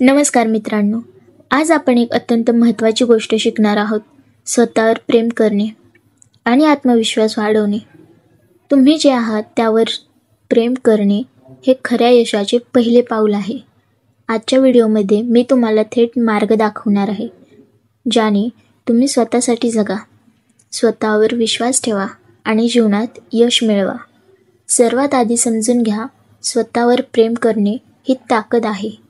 नमस्कार मित्रांनो, आज आपण एक अत्यंत महत्त्वाची गोष्ट शिकणार आहोत. स्वतःवर प्रेम करणे आणि आत्मविश्वास वाढवणे. तुम्ही जे आहात त्यावर प्रेम करणे हे खऱ्या यशाचे पहिले पाऊल आहे. आजच्या व्हिडिओमध्ये मी तुम्हाला थेट मार्ग दाखवणार आहे, ज्याने तुम्ही स्वतःसाठी जगा, स्वतःवर विश्वास ठेवा आणि जीवनात यश मिळवा. सर्वात आधी समजून घ्या, स्वतःवर प्रेम करणे ही ताकद आहे.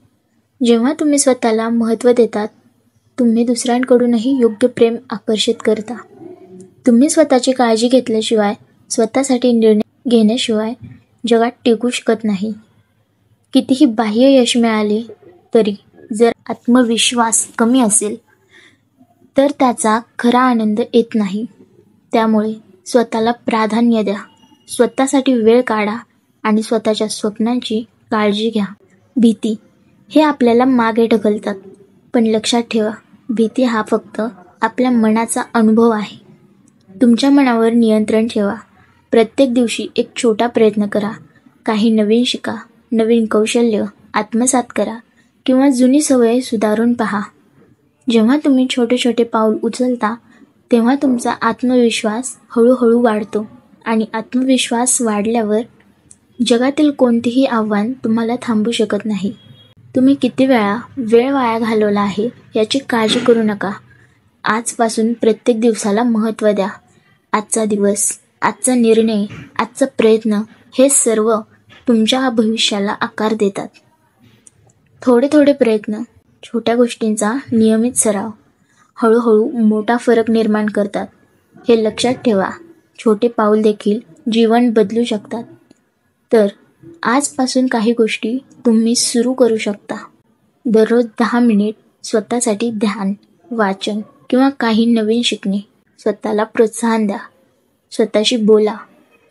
जेव्हा तुम्ही स्वतःला महत्त्व देतात, तुम्ही दुसऱ्यांकडूनही योग्य प्रेम आकर्षित करता. तुम्ही स्वतःची काळजी घेतल्याशिवाय, स्वतःसाठी निर्णय घेण्याशिवाय जगात टिकू शकत नाही. कितीही बाह्य यश मिळाले तरी जर आत्मविश्वास कमी असेल तर त्याचा खरा आनंद येत नाही. त्यामुळे स्वतःला प्राधान्य द्या, स्वतःसाठी वेळ काढा आणि स्वतःच्या स्वप्नांची काळजी घ्या. भीती हे आपल्याला मागे ढकलतात, पण लक्षात ठेवा, भीती हा फक्त आपल्या मनाचा अनुभव आहे. तुमच्या मनावर नियंत्रण ठेवा. प्रत्येक दिवशी एक छोटा प्रयत्न करा. काही नवीन शिका, नवीन कौशल्य आत्मसात करा किंवा जुनी सवय सुधारून पहा. जेव्हा तुम्ही छोटे छोटे पाऊल उचलता, तेव्हा तुमचा आत्मविश्वास हळूहळू वाढतो आणि आत्मविश्वास वाढल्यावर जगातील कोणतेही आव्हान तुम्हाला थांबवू शकत नाही. तुम्ही किती वेळ वाया घालवला आहे याची काळजी करू नका. आजपासून प्रत्येक दिवसाला महत्त्व द्या. आजचा दिवस, आजचा निर्णय, आजचा प्रयत्न हे सर्व तुमच्या भविष्याला आकार देतात. थोडे थोडे प्रयत्न, छोट्या गोष्टींचा नियमित सराव हळूहळू मोठा फरक निर्माण करतात. हे लक्षात ठेवा, छोटे पाऊल देखील जीवन बदलू शकतात. तर आजपासून काही गोष्टी तुम्ही सुरू करू शकता. दररोज 10 मिनिट स्वतःसाठी ध्यान, वाचन किंवा काही नवीन शिकणे. स्वतःला प्रोत्साहन द्या. स्वतःशी बोला,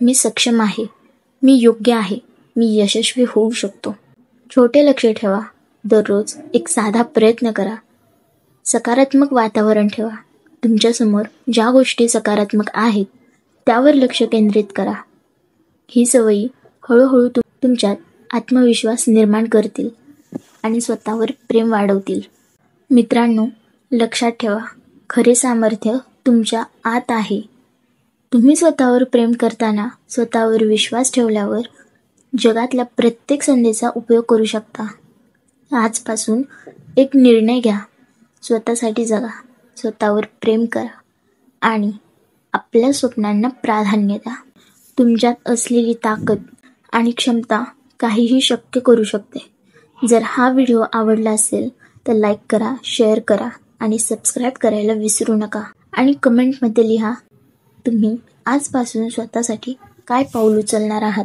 मी सक्षम आहे, मी योग्य आहे, मी यशस्वी होऊ शकतो. छोटे लक्ष ठेवा. दररोज एक साधा प्रयत्न करा. सकारात्मक वातावरण ठेवा. तुमच्यासमोर ज्या गोष्टी सकारात्मक आहेत त्यावर लक्ष केंद्रित करा. ही सवयी हळूहळू तुमच्यात आत्मविश्वास निर्माण करतील आणि स्वतःवर प्रेम वाढवतील. मित्रांनो, लक्षात ठेवा, खरे सामर्थ्य तुमच्या आत आहे. तुम्ही स्वतःवर प्रेम करताना, स्वतःवर विश्वास ठेवल्यावर जगातल्या प्रत्येक संधीचा उपयोग करू शकता. आजपासून एक निर्णय घ्या. स्वतःसाठी जगा, स्वतःवर प्रेम करा आणि आपल्या स्वप्नांना प्राधान्य द्या. तुमच्यात असलेली ताकद आणि क्षमता काहीही शक्य करू शकते. जर हा व्हिडिओ आवडला असेल तर लाईक करा, शेअर करा आणि सबस्क्राईब करायला विसरू नका. आणि कमेंटमध्ये लिहा, तुम्ही आजपासून स्वतःसाठी काय पाऊल उचलणार आहात.